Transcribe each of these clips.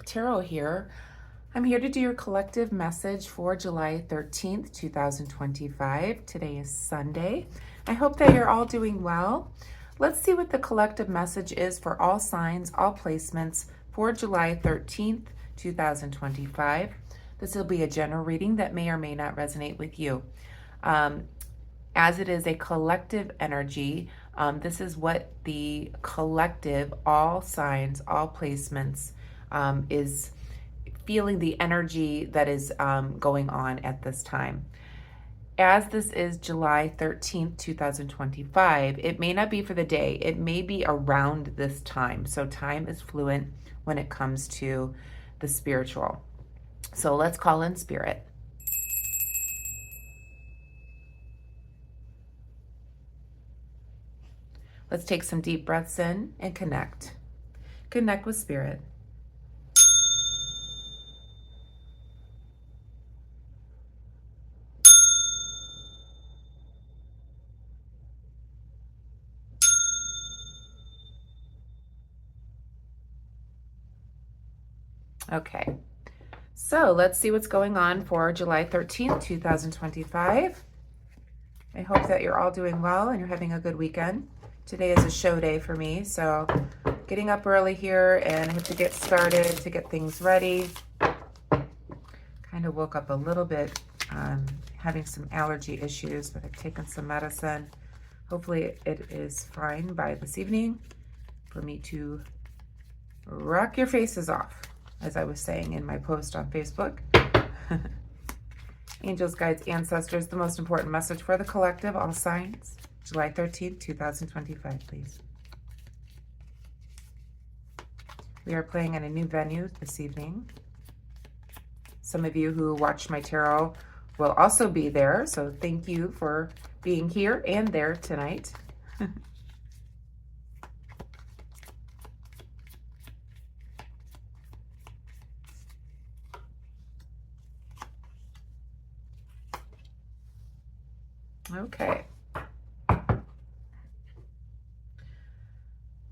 Tarot here. I'm here to do your collective message for July 13th, 2025. Today is Sunday. I hope that you're all doing well. Let's see what the collective message is for all signs, all placements for July 13th, 2025. This will be a general reading that may or may not resonate with you. As it is a collective energy, this is what the collective, all signs, all placements, is feeling the energy that is going on at this time. As this is July 13th, 2025, it may not be for the day. It may be around this time. So time is fluent when it comes to the spiritual. So let's call in spirit. Let's take some deep breaths in and connect. Connect with spirit. Okay, so let's see what's going on for July 13th, 2025. I hope that you're all doing well and you're having a good weekend. Today is a show day for me, so getting up early here and I have to get started to get things ready. Kind of woke up a little bit having some allergy issues, but I've taken some medicine. Hopefully it is fine by this evening for me to rock your faces off, as I was saying in my post on Facebook. Angels, guides, ancestors, the most important message for the collective, all signs, July 13th, 2025, please. We are playing in a new venue this evening. Some of you who watch my tarot will also be there, so thank you for being here and there tonight. Okay.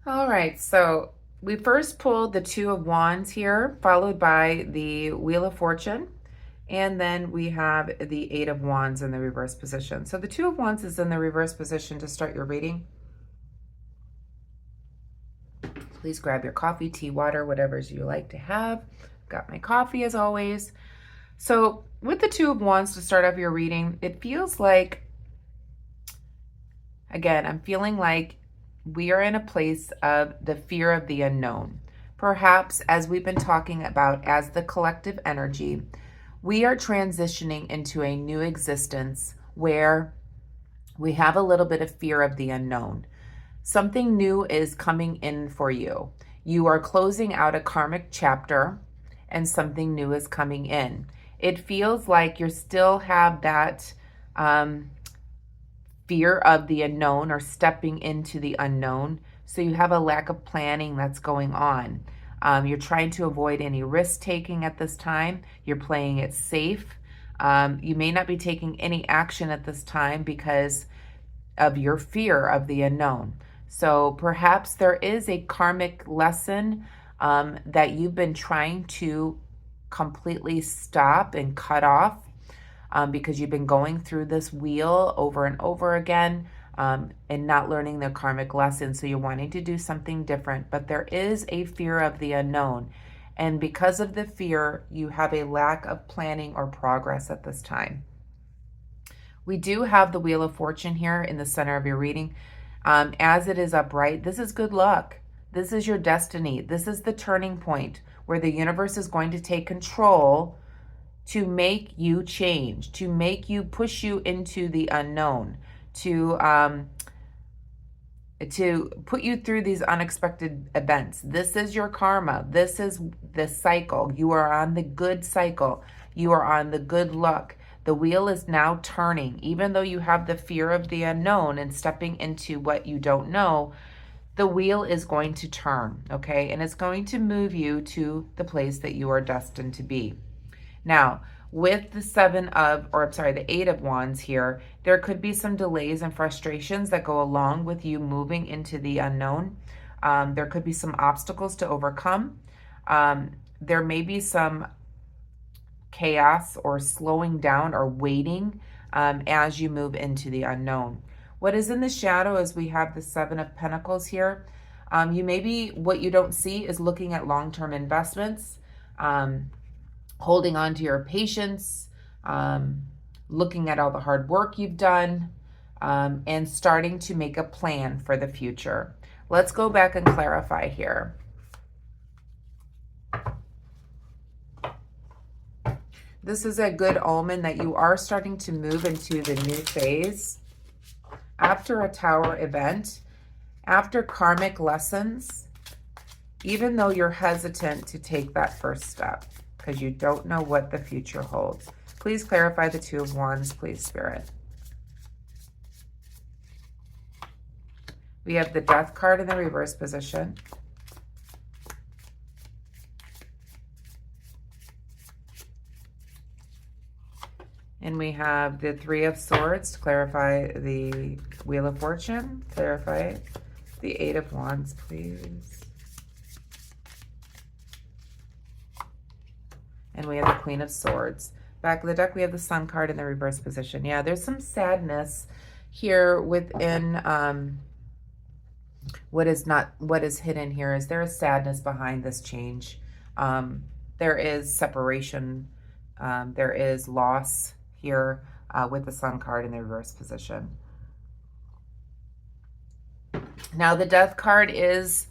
All right, so we first pulled the Two of Wands here, followed by the Wheel of Fortune, and then we have the Eight of Wands in the reverse position. So the Two of Wands is in the reverse position to start your reading. Please grab your coffee, tea, water, whatever you like to have. Got my coffee as always. So with the Two of Wands to start off your reading, it feels like, again, I'm feeling like we are in a place of the fear of the unknown. Perhaps, as we've been talking about as the collective energy, we are transitioning into a new existence where we have a little bit of fear of the unknown. Something new is coming in for you. You are closing out a karmic chapter and something new is coming in. It feels like you still have that fear of the unknown or stepping into the unknown. So you have a lack of planning that's going on. You're trying to avoid any risk taking at this time. You're playing it safe. You may not be taking any action at this time because of your fear of the unknown. So perhaps there is a karmic lesson that you've been trying to completely stop and cut off. Because you've been going through this wheel over and over again and not learning the karmic lesson. So you're wanting to do something different, but there is a fear of the unknown. And because of the fear, you have a lack of planning or progress at this time. We do have the Wheel of Fortune here in the center of your reading. As it is upright, this is good luck. This is your destiny. This is the turning point where the universe is going to take control to make you change, to make you push you into the unknown, to put you through these unexpected events. This is your karma. This is the cycle. You are on the good cycle. You are on the good luck. The wheel is now turning. Even though you have the fear of the unknown and stepping into what you don't know, the wheel is going to turn, okay? And it's going to move you to the place that you are destined to be. Now, with the Eight of Wands here, there could be some delays and frustrations that go along with you moving into the unknown. There could be some obstacles to overcome. there may be some chaos or slowing down or waiting as you move into the unknown. What is in the shadow is we have the Seven of Pentacles here. You maybe, what you don't see is looking at long-term investments, holding on to your patience, looking at all the hard work you've done, and starting to make a plan for the future. Let's go back and clarify here. This is a good omen that you are starting to move into the new phase. After a Tower event, after karmic lessons, even though you're hesitant to take that first step because you don't know what the future holds. Please clarify the Two of Wands, please, Spirit. We have the Death card in the reverse position. And we have the Three of Swords to clarify the Wheel of Fortune. Clarify the Eight of Wands, please. And we have the Queen of Swords. Back of the deck, we have the Sun card in the reverse position. Yeah, there's some sadness here within what is hidden here. Is there a sadness behind this change? There is separation. There is loss here with the Sun card in the reverse position. Now the Death card is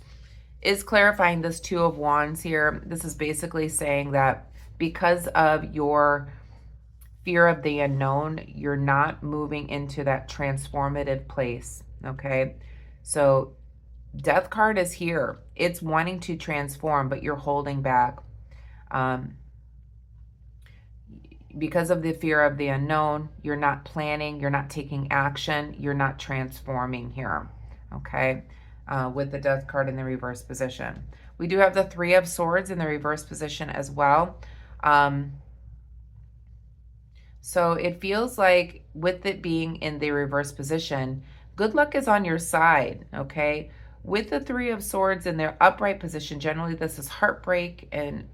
clarifying this Two of Wands here. This is basically saying that because of your fear of the unknown, you're not moving into that transformative place, okay? So Death card is here. It's wanting to transform, but you're holding back. Because of the fear of the unknown, you're not planning, you're not taking action, you're not transforming here, okay? With the Death card in the reverse position. We do have the Three of Swords in the reverse position as well. So it feels like with it being in the reverse position, good luck is on your side, okay? With the Three of Swords in their upright position, generally this is heartbreak and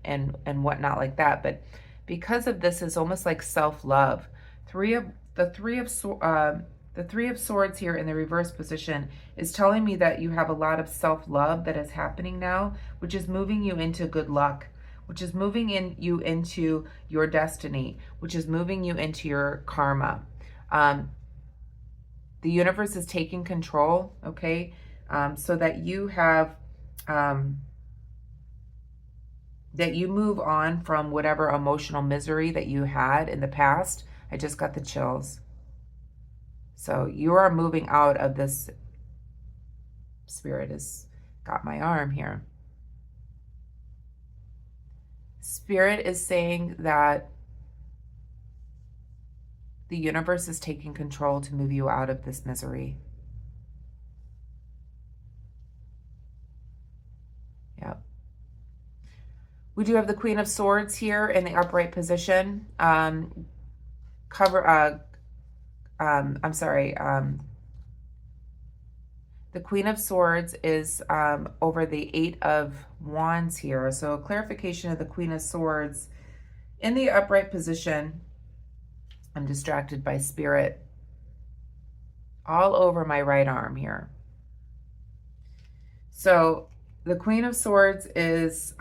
whatnot like that, but because of this is almost like self-love. The Three of Swords here in the reverse position is telling me that you have a lot of self-love that is happening now, which is moving you into good luck, which is moving you into your destiny, which is moving you into your karma. The universe is taking control, okay, so that you have, that you move on from whatever emotional misery that you had in the past. I just got the chills. So you are moving out of this. Spirit has got my arm here. Spirit is saying that the universe is taking control to move you out of this misery. Yep. We do have the Queen of Swords here in the upright position. The Queen of Swords is over the Eight of Wands here. So a clarification of the Queen of Swords in the upright position. I'm distracted by Spirit all over my right arm here. So the Queen of Swords is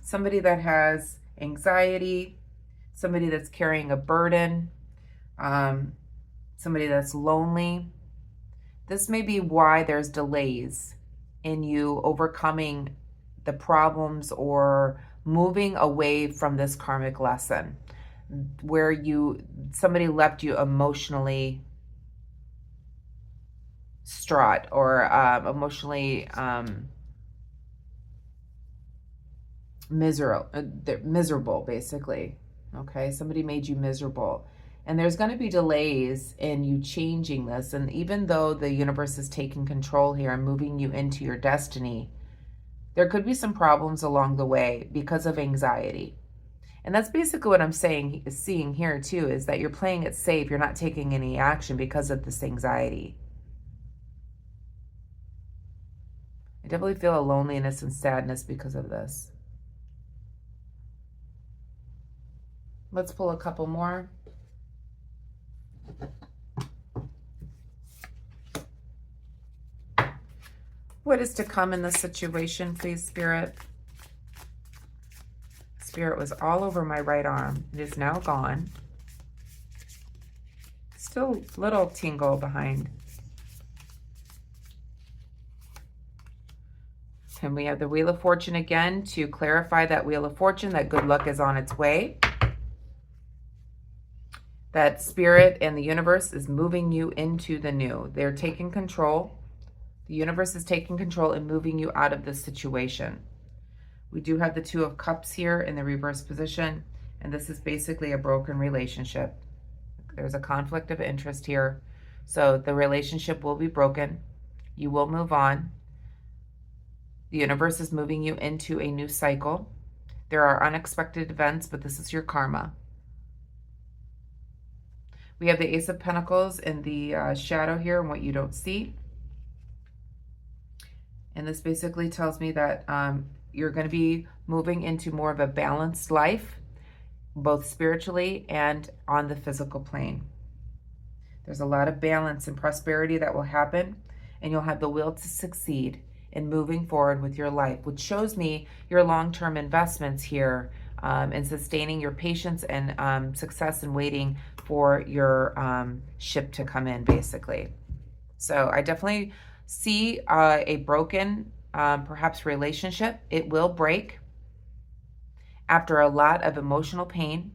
somebody that has anxiety, somebody that's carrying a burden, somebody that's lonely. This may be why there's delays in you overcoming the problems or moving away from this karmic lesson, where somebody left you emotionally distraught or emotionally miserable, basically. Okay, somebody made you miserable. And there's going to be delays in you changing this. And even though the universe is taking control here and moving you into your destiny, there could be some problems along the way because of anxiety. And that's basically what I'm seeing here too, is that you're playing it safe. You're not taking any action because of this anxiety. I definitely feel a loneliness and sadness because of this. Let's pull a couple more. What is to come in this situation, please, Spirit? Spirit was all over my right arm. It is now gone. Still a little tingle behind. And we have the Wheel of Fortune again to clarify that Wheel of Fortune, that good luck is on its way. That Spirit and the universe is moving you into the new. They're taking control. The universe is taking control and moving you out of this situation. We do have the Two of Cups here in the reverse position, and this is basically a broken relationship. There's a conflict of interest here. So the relationship will be broken. You will move on. The universe is moving you into a new cycle. There are unexpected events, but this is your karma. We have the Ace of Pentacles in the shadow here and what you don't see. And this basically tells me that you're going to be moving into more of a balanced life, both spiritually and on the physical plane. There's a lot of balance and prosperity that will happen, and you'll have the will to succeed in moving forward with your life, which shows me your long-term investments here in sustaining your patience and success in waiting for your ship to come in, basically. So I definitely see a broken, perhaps relationship. It will break after a lot of emotional pain.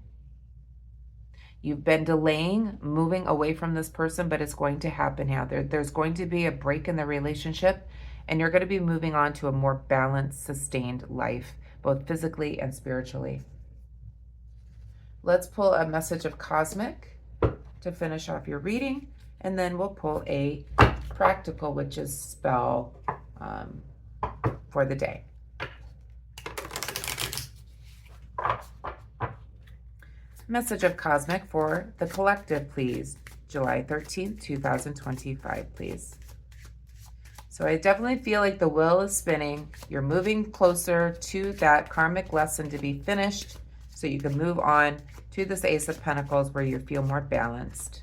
You've been delaying moving away from this person, but it's going to happen now. There's going to be a break in the relationship, and you're going to be moving on to a more balanced, sustained life, both physically and spiritually. Let's pull a message of cosmic to finish off your reading, and then we'll pull a practical witch's spell for the day. Message of cosmic for the collective, please. July 13th, 2025, please. So I definitely feel like the wheel is spinning. You're moving closer to that karmic lesson to be finished so you can move on to this Ace of Pentacles where you feel more balanced.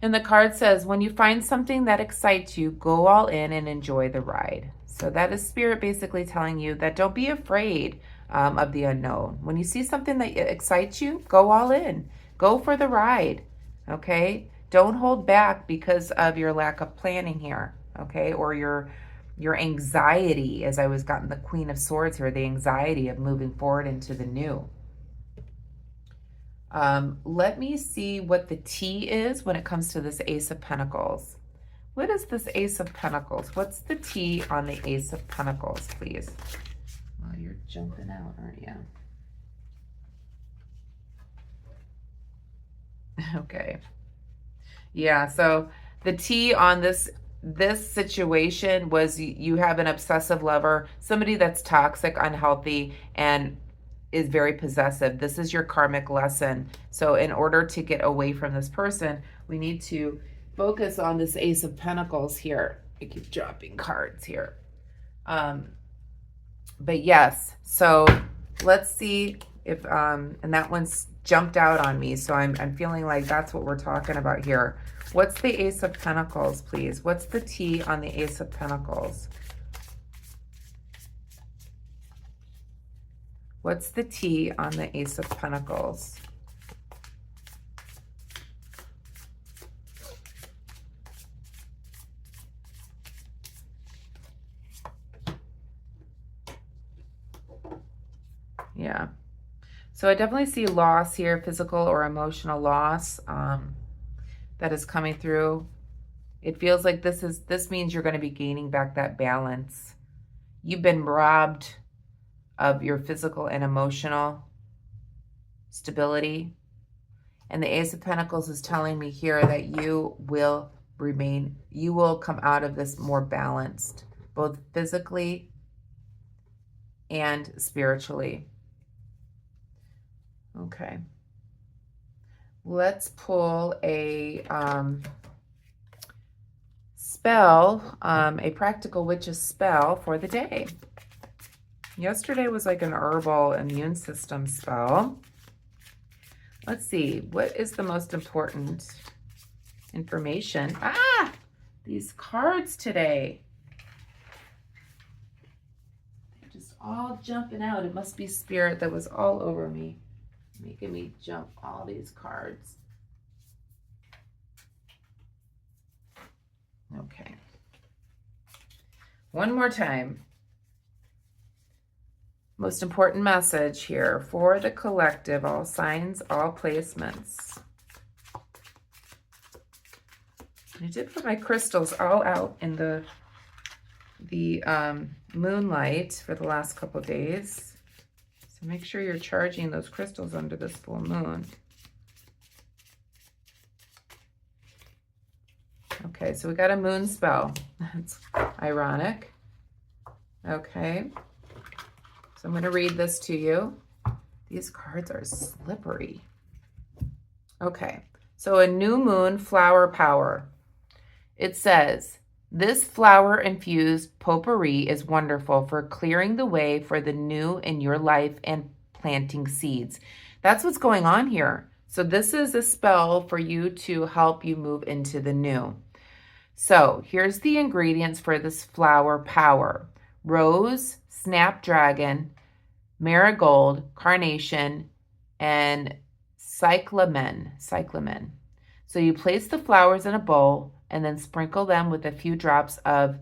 And the card says, when you find something that excites you, go all in and enjoy the ride. So that is Spirit basically telling you that don't be afraid of the unknown. When you see something that excites you, go all in. Go for the ride, okay? Don't hold back because of your lack of planning here, okay? Or your anxiety, as I was gotten the Queen of Swords here, the anxiety of moving forward into the new. Let me see what the T is when it comes to this Ace of Pentacles. What is this Ace of Pentacles? What's the T on the Ace of Pentacles, please? Well, you're jumping out, aren't you? Okay. Yeah, so the T on this situation was you have an obsessive lover, somebody that's toxic, unhealthy, and is very possessive. This is your karmic lesson. So in order to get away from this person, we need to focus on this Ace of Pentacles here. I keep dropping cards here. But yes, so let's see if, and that one's jumped out on me. So I'm feeling like that's what we're talking about here. What's the Ace of Pentacles, please? What's the T on the Ace of Pentacles? What's the T on the Ace of Pentacles? Yeah. So I definitely see loss here, physical or emotional loss that is coming through. It feels like this means you're going to be gaining back that balance. You've been robbed of your physical and emotional stability. And the Ace of Pentacles is telling me here that you will come out of this more balanced, both physically and spiritually. Okay. Let's pull a spell, a practical witch's spell for the day. Yesterday was like an herbal immune system spell. Let's see, what is the most important information? Ah, these cards today. They're just all jumping out. It must be spirit that was all over me, making me jump all these cards. Okay. One more time. Most important message here for the collective, all signs, all placements. I did put my crystals all out in the moonlight for the last couple days. So make sure you're charging those crystals under this full moon. Okay, so we got a moon spell. That's ironic. Okay. So I'm going to read this to you. These cards are slippery. Okay, so a new moon flower power. It says, this flower-infused potpourri is wonderful for clearing the way for the new in your life and planting seeds. That's what's going on here. So this is a spell for you to help you move into the new. So here's the ingredients for this flower power. Rose, Snapdragon, Marigold, Carnation, and cyclamen. So you place the flowers in a bowl and then sprinkle them with a few drops of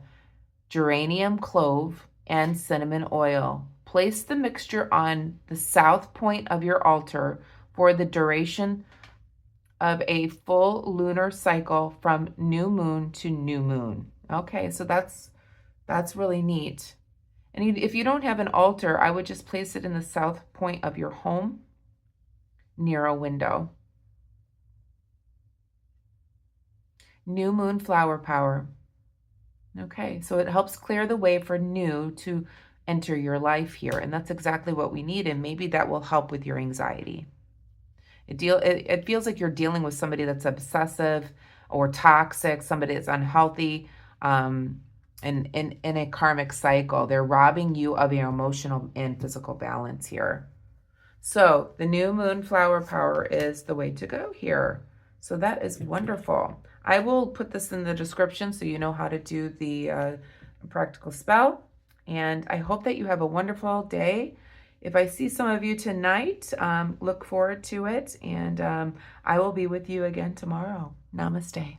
geranium, clove, and cinnamon oil. Place the mixture on the south point of your altar for the duration of a full lunar cycle from new moon to new moon. Okay, so that's really neat. And if you don't have an altar, I would just place it in the south point of your home near a window. New moon flower power. Okay, so it helps clear the way for new to enter your life here. And that's exactly what we need. And maybe that will help with your anxiety. It feels like you're dealing with somebody that's obsessive or toxic, somebody that's unhealthy, and in a karmic cycle. They're robbing you of your emotional and physical balance here. So the new moon flower power is the way to go here. So that is wonderful. I will put this in the description so you know how to do the practical spell. And I hope that you have a wonderful day. If I see some of you tonight, look forward to it. And I will be with you again tomorrow. Namaste.